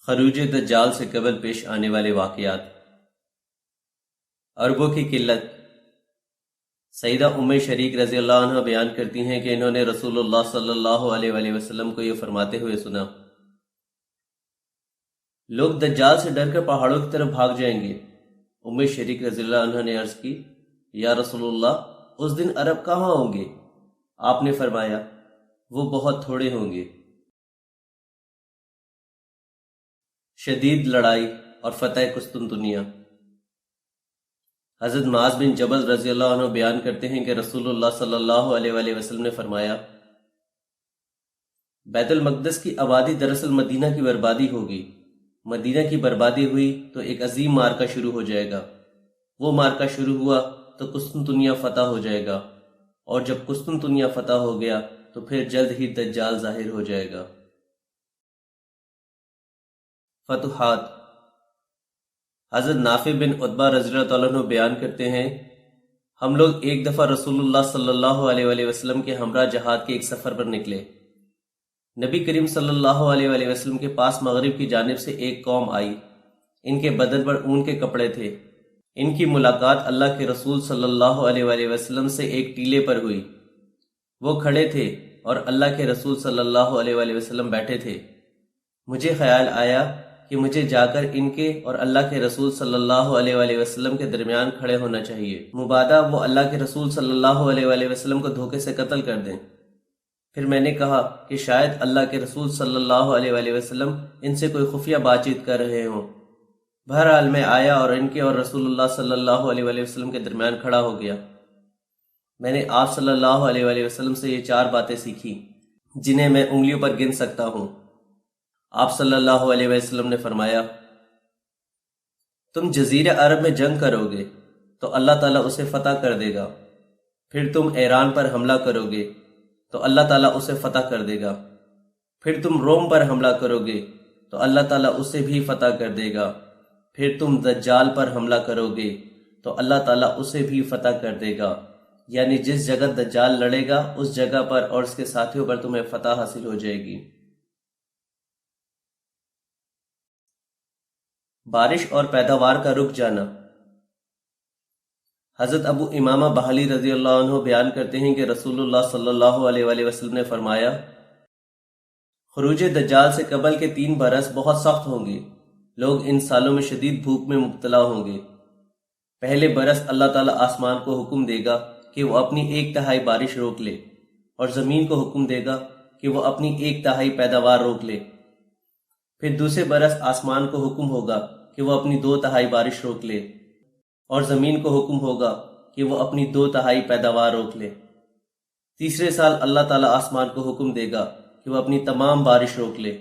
خروج دجال سے قبل پیش آنے والے واقعات۔ عربوں کی قلت۔ سیدہ ام شریک رضی اللہ عنہ بیان کرتی ہیں کہ انہوں نے رسول اللہ صلی اللہ علیہ وآلہ وسلم کو یہ فرماتے ہوئے سنا، لوگ دجال سے ڈر کر پہاڑوں کی طرف بھاگ جائیں گے۔ ام شریک رضی اللہ عنہ نے عرض کی، یا رسول اللہ، اس دن عرب کہاں ہوں گے؟ آپ نے فرمایا، وہ بہت تھوڑے ہوں گے۔ شدید لڑائی اور فتح قسطنطنیہ۔ حضرت معاذ بن جبل رضی اللہ عنہ بیان کرتے ہیں کہ رسول اللہ صلی اللہ علیہ وآلہ وسلم نے فرمایا، بیت المقدس کی آبادی دراصل مدینہ کی بربادی ہوگی۔ مدینہ کی بربادی ہوئی تو ایک عظیم معرکہ شروع ہو جائے گا۔ وہ معرکہ شروع ہوا تو قسطنطنیہ فتح ہو جائے گا، اور جب قسطنطنیہ فتح ہو گیا تو پھر جلد ہی دجال ظاہر ہو جائے گا۔ فتوحات۔ حضرت نافع بن عتبہ رضی اللہ تعالیٰ عنہ بیان کرتے ہیں، ہم لوگ ایک دفعہ رسول اللہ صلی اللہ علیہ وآلہ وسلم کے ہمراہ جہاد کے ایک سفر پر نکلے۔ نبی کریم صلی اللہ علیہ وآلہ وسلم کے پاس مغرب کی جانب سے ایک قوم آئی۔ ان کے بدن پر اون کے کپڑے تھے۔ ان کی ملاقات اللہ کے رسول صلی اللہ علیہ وآلہ وسلم سے ایک ٹیلے پر ہوئی۔ وہ کھڑے تھے اور اللہ کے رسول صلی اللہ علیہ وآلہ وسلم بیٹھے تھے۔ مجھے خیال آیا کہ مجھے جا کر ان کے اور اللہ کے رسول صلی اللہ علیہ وآلہ وسلم کے درمیان کھڑے ہونا چاہیے، مبادا وہ اللہ کے رسول صلی اللہ علیہ وآلہ وسلم کو دھوکے سے قتل کر دیں۔ پھر میں نے کہا کہ شاید اللہ کے رسول صلی اللہ علیہ وآلہ وسلم ان سے کوئی خفیہ بات چیت کر رہے ہوں۔ بہرحال میں آیا اور ان کے اور رسول اللہ صلی اللہ علیہ وآلہ وسلم کے درمیان کھڑا ہو گیا۔ میں نے آپ صلی اللہ علیہ وآلہ وسلم سے یہ 4 باتیں سیکھی جنہیں میں انگلیوں پر گن سکتا ہوں۔ آپ صلی اللہ علیہ وسلم نے فرمایا، تم جزیرہ عرب میں جنگ کرو گے تو اللہ تعالیٰ اسے فتح کر دے گا۔ پھر تم ایران پر حملہ کرو گے تو اللہ تعالیٰ اسے فتح کر دے گا۔ پھر تم روم پر حملہ کرو گے تو اللہ تعالیٰ اسے بھی فتح کر دے گا۔ پھر تم دجال پر حملہ کرو گے تو اللہ تعالیٰ اسے بھی فتح کر دے گا، یعنی جس جگہ دجال لڑے گا اس جگہ پر اور اس کے ساتھیوں پر تمہیں فتح حاصل ہو جائے گی۔ بارش اور پیداوار کا رک جانا۔ حضرت ابو امامہ بہلی رضی اللہ عنہ بیان کرتے ہیں کہ رسول اللہ صلی اللہ علیہ وآلہ وسلم نے فرمایا، خروج دجال سے قبل کے 3 برس بہت سخت ہوں گے۔ لوگ ان سالوں میں شدید بھوک میں مبتلا ہوں گے۔ پہلے برس اللہ تعالیٰ آسمان کو حکم دے گا کہ وہ اپنی 1/3 بارش روک لے، اور زمین کو حکم دے گا کہ وہ اپنی 1/3 پیداوار روک لے۔ پھر دوسرے برس آسمان کو حکم ہوگا کہ وہ اپنی 2/3 بارش روک لے، اور زمین کو حکم ہوگا کہ وہ اپنی 2/3 پیداوار روک لے۔ تیسرے سال اللہ تعالیٰ آسمان کو حکم دے گا کہ وہ اپنی تمام بارش روک لے،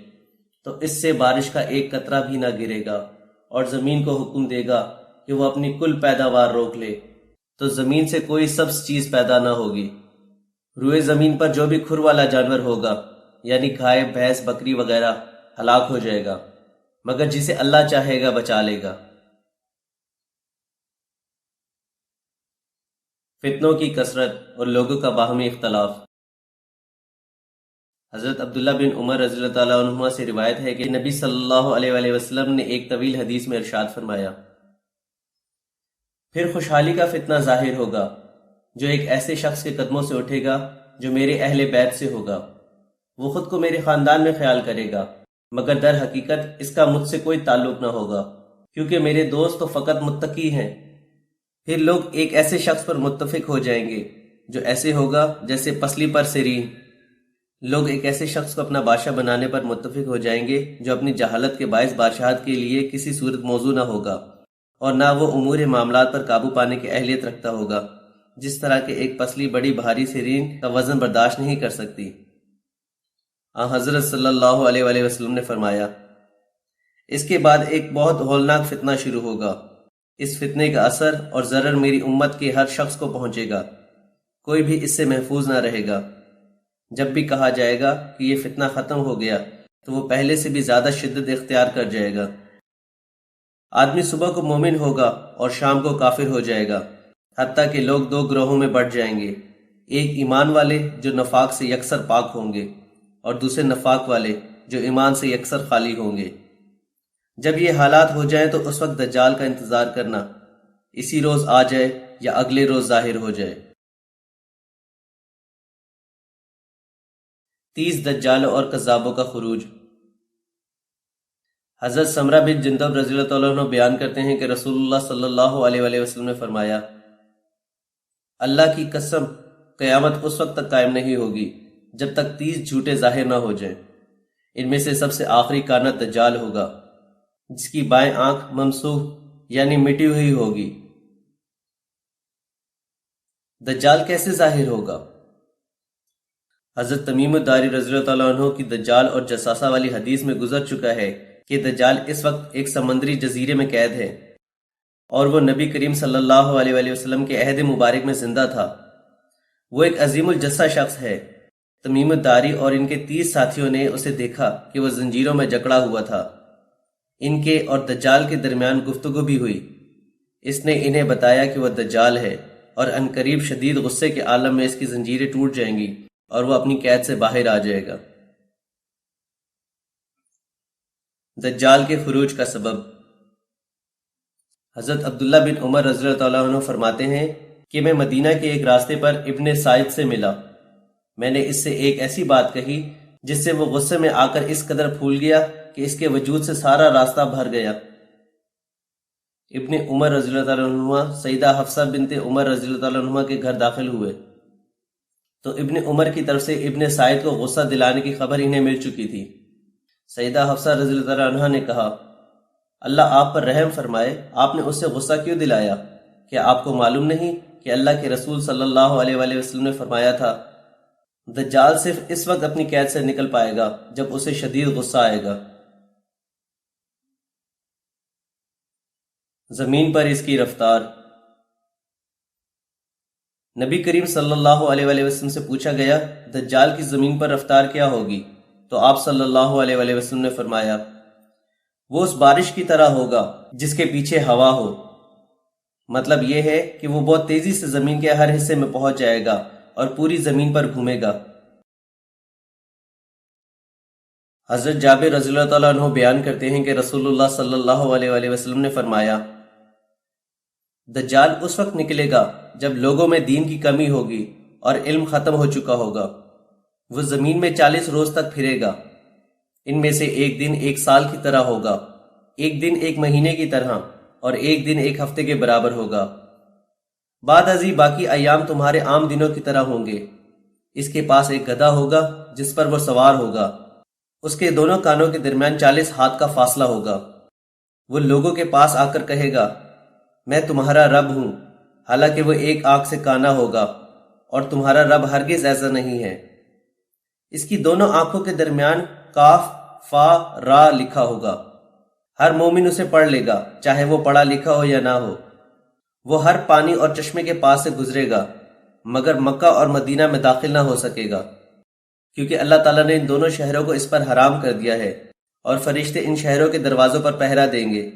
تو اس سے بارش کا ایک قطرہ بھی نہ گرے گا، اور زمین کو حکم دے گا کہ وہ اپنی کل پیداوار روک لے، تو زمین سے کوئی سبز چیز پیدا نہ ہوگی۔ روئے زمین پر جو بھی کھر والا جانور ہوگا، یعنی گائے، بھینس، بکری وغیرہ، ہلاک ہو جائے گا، مگر جسے اللہ چاہے گا بچا لے گا۔ فتنوں کی کثرت اور لوگوں کا باہمی اختلاف۔ حضرت عبداللہ بن عمر رضی اللہ تعالیٰ عنہما سے روایت ہے کہ نبی صلی اللہ علیہ وآلہ وسلم نے ایک طویل حدیث میں ارشاد فرمایا، پھر خوشحالی کا فتنہ ظاہر ہوگا جو ایک ایسے شخص کے قدموں سے اٹھے گا جو میرے اہل بیت سے ہوگا۔ وہ خود کو میرے خاندان میں خیال کرے گا، مگر در حقیقت اس کا مجھ سے کوئی تعلق نہ ہوگا، کیونکہ میرے دوست تو فقط متقی ہیں۔ پھر لوگ ایک ایسے شخص پر متفق ہو جائیں گے جو ایسے ہوگا جیسے پسلی پر سرین۔ لوگ ایک ایسے شخص کو اپنا بادشاہ بنانے پر متفق ہو جائیں گے جو اپنی جہالت کے باعث بادشاہت کے لیے کسی صورت موزوں نہ ہوگا، اور نہ وہ امور معاملات پر قابو پانے کی اہلیت رکھتا ہوگا، جس طرح کہ ایک پسلی بڑی بھاری سرین کا وزن برداشت نہیں کر سکتی۔ حضرت صلی اللہ علیہ وآلہ وسلم نے فرمایا، اس کے بعد ایک بہت ہولناک فتنہ شروع ہوگا۔ اس فتنے کا اثر اور ضرر میری امت کے ہر شخص کو پہنچے گا، کوئی بھی اس سے محفوظ نہ رہے گا۔ جب بھی کہا جائے گا کہ یہ فتنہ ختم ہو گیا تو وہ پہلے سے بھی زیادہ شدت اختیار کر جائے گا۔ آدمی صبح کو مومن ہوگا اور شام کو کافر ہو جائے گا، حتیٰ کہ لوگ 2 گروہوں میں بٹ جائیں گے، ایک ایمان والے جو نفاق سے یکسر پاک ہوں گے، اور دوسرے نفاق والے جو ایمان سے یکسر خالی ہوں گے۔ جب یہ حالات ہو جائیں تو اس وقت دجال کا انتظار کرنا، اسی روز آ جائے یا اگلے روز ظاہر ہو جائے۔ 30 دجالوں اور کذابوں کا خروج۔ حضرت سمرہ بن جندب رضی اللہ تعالیٰ عنہ بیان کرتے ہیں کہ رسول اللہ صلی اللہ علیہ وآلہ وسلم نے فرمایا، اللہ کی قسم قیامت اس وقت تک قائم نہیں ہوگی جب تک 30 جھوٹے ظاہر نہ ہو جائیں۔ ان میں سے سب سے آخری کانت دجال ہوگا، جس کی بائیں آنکھ ممسوح یعنی مٹی ہوئی ہوگی۔ دجال کیسے ظاہر ہوگا؟ حضرت تمیم الداری رضی اللہ تعالیٰ عنہ کی دجال اور جساسہ والی حدیث میں گزر چکا ہے کہ دجال اس وقت ایک سمندری جزیرے میں قید ہے اور وہ نبی کریم صلی اللہ علیہ وآلہ وسلم کے عہد مبارک میں زندہ تھا۔ وہ ایک عظیم الجثہ شخص ہے۔ تمیم الداری اور ان کے 30 ساتھیوں نے اسے دیکھا کہ وہ زنجیروں میں جکڑا ہوا تھا۔ ان کے اور دجال کے درمیان گفتگو بھی ہوئی۔ اس نے انہیں بتایا کہ وہ دجال ہے اور عنقریب شدید غصے کے عالم میں اس کی زنجیریں ٹوٹ جائیں گی اور وہ اپنی قید سے باہر آ جائے گا۔ دجال کے خروج کا سبب۔ حضرت عبداللہ بن عمر رضی اللہ تعالیٰ عنہ فرماتے ہیں کہ میں مدینہ کے ایک راستے پر ابن سعید سے ملا۔ میں نے اس سے ایک ایسی بات کہی جس سے وہ غصے میں آ کر اس قدر پھول گیا کہ اس کے وجود سے سارا راستہ بھر گیا۔ ابن عمر رضی اللہ تعالیٰ عنہ سیدہ حفصہ بنت عمر رضی اللہ تعالیٰ عنہ کے گھر داخل ہوئے تو ابن عمر کی طرف سے ابن سعید کو غصہ دلانے کی خبر انہیں مل چکی تھی۔ سیدہ حفصہ رضی اللہ تعالیٰ عنہ نے کہا، اللہ آپ پر رحم فرمائے، آپ نے اس سے غصہ کیوں دلایا؟ کیا آپ کو معلوم نہیں کہ اللہ کے رسول صلی اللہ علیہ وآلہ وسلم نے فرمایا تھا دجال صرف اس وقت اپنی قید سے نکل پائے گا جب اسے شدید غصہ آئے گا۔ زمین پر اس کی رفتار۔ نبی کریم صلی اللہ علیہ وآلہ وسلم سے پوچھا گیا دجال کی زمین پر رفتار کیا ہوگی؟ تو آپ صلی اللہ علیہ وآلہ وسلم نے فرمایا، وہ اس بارش کی طرح ہوگا جس کے پیچھے ہوا ہو۔ مطلب یہ ہے کہ وہ بہت تیزی سے زمین کے ہر حصے میں پہنچ جائے گا اور پوری زمین پر گھومے گا۔ حضرت جابر رضی اللہ تعالیٰ عنہ بیان کرتے ہیں کہ رسول اللہ صلی اللہ علیہ وآلہ وسلم نے فرمایا، دجال اس وقت نکلے گا جب لوگوں میں دین کی کمی ہوگی اور علم ختم ہو چکا ہوگا۔ وہ زمین میں 40 روز تک پھرے گا۔ ان میں سے ایک دن ایک سال کی طرح ہوگا، ایک دن ایک مہینے کی طرح اور ایک دن ایک ہفتے کے برابر ہوگا۔ بعد ازیں باقی ایام تمہارے عام دنوں کی طرح ہوں گے۔ اس کے پاس ایک گدھا ہوگا جس پر وہ سوار ہوگا۔ اس کے دونوں کانوں کے درمیان 40 ہاتھ کا فاصلہ ہوگا۔ وہ لوگوں کے پاس آ کر کہے گا، میں تمہارا رب ہوں، حالانکہ وہ ایک آنکھ سے کانا ہوگا اور تمہارا رب ہرگز ایسا نہیں ہے۔ اس کی دونوں آنکھوں کے درمیان کاف فا را لکھا ہوگا۔ ہر مومن اسے پڑھ لے گا، چاہے وہ پڑھا لکھا ہو یا نہ ہو۔ وہ ہر پانی اور چشمے کے پاس سے گزرے گا مگر مکہ اور مدینہ میں داخل نہ ہو سکے گا، کیونکہ اللہ تعالیٰ نے ان دونوں شہروں کو اس پر حرام کر دیا ہے اور فرشتے ان شہروں کے دروازوں پر پہرا دیں گے۔